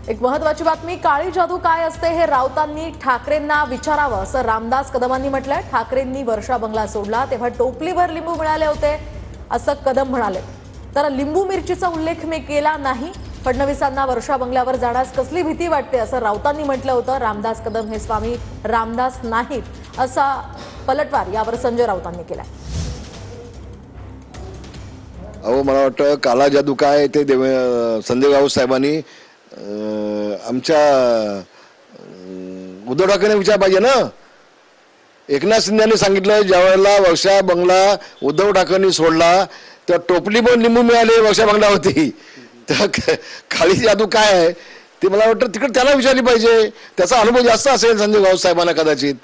एक महत्त्वाची बातमी, काळी जादू काय असते हे राऊतांनी ठाकरेंना विचारावं असं रामदास कदमांनी म्हटलंय। ठाकरेंनी वर्षा बंगला सोडला तेव्हा टोपलीभर लिंबू मिळाले होते असं कदम म्हणाले। तर लिंबू मिरचीचा उल्लेख मी केला नाही। फडणवीसांना वर्षा बंगल्यावर जाण्यास कसली भीती वाटते असं राऊतांनी म्हटलं होतं। रामदास कदम हे स्वामी रामदास नाहीत असा पलटवार यावर संजय राऊतांनी केलाय। अहो मला वाटतं काला जादू काय ते संजय राऊत साहेबांनी आमच्या उद्धव ठाकरेंना विचार पाहिजे ना। एकनाथ शिंदेंनी सांगितलं ज्यावेळेला वर्षा बंगला उद्धव ठाकरेंनी सोडला तर टोपली पण लिंबू मिळाले वर्षा बंगल्यावरती। तर काळी जादू काय आहे ते मला वाटतं तिकडे त्याला विचारली पाहिजे। त्याचा अनुभव जास्त असेल संजय राऊत साहेबांना कदाचित,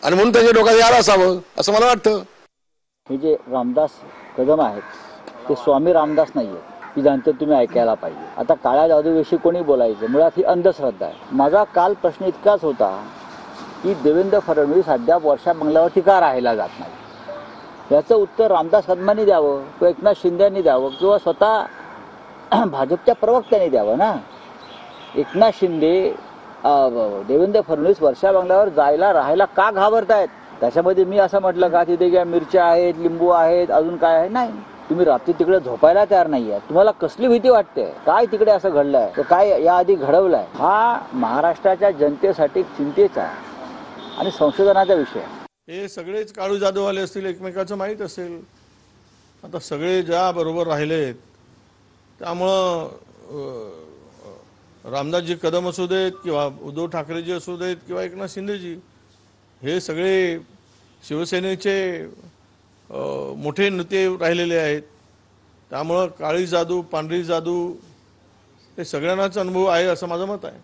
आणि म्हणून त्याच्या डोक्यात यायला असावं असं मला वाटतं। हे जे रामदास कदम आहेत ते स्वामी रामदास नाही आहेत, ही जाणते तुम्ही ऐकायला पाहिजे। आता काळ्या जादूविषयी कोणी बोलायचं, मुळात ही अंधश्रद्धा आहे। माझा काल प्रश्न इतकाच होता की देवेंद्र फडणवीस अद्याप वर्षा बंगल्यावरती का राहायला जात नाही, याचं उत्तर रामदास कदमांनी द्यावं किंवा एकनाथ शिंदेंनी द्यावं किंवा स्वतः भाजपच्या प्रवक्त्यांनी द्यावं ना। एकनाथ शिंदे देवेंद्र फडणवीस वर्षा बंगल्यावर जायला राहायला का घाबरतायत? त्याच्यामध्ये मी असं म्हटलं का तिथे काय मिरच्या आहेत, लिंबू आहेत, अजून काय आहे? नाही। तुम्ही रात्री तिकडे झोपायला तयार नाहीये, तुम्हाला कसली भीती वाटते? काय तिकडे असं घडलंय, तर काय याआधी घडवलंय? हा महाराष्ट्राच्या जनतेसाठी चिंतेचा आणि संशोधनाचा विषय। हे सगळेच काळू जादूवाले असतील, एकमेकाचं माहीत असेल। आता सगळे ज्या बरोबर राहिलेत त्यामुळं रामदासजी कदम असू देत किंवा उद्धव ठाकरेजी असू देत किंवा एकनाथ शिंदेजी, हे सगळे शिवसेनेचे मोठे नेते राहिलेले आहेत। त्यामुळं काळी जादू पांढरी जादू हे सगळ्यांनाच अनुभव आहे असं माझं मत आहे।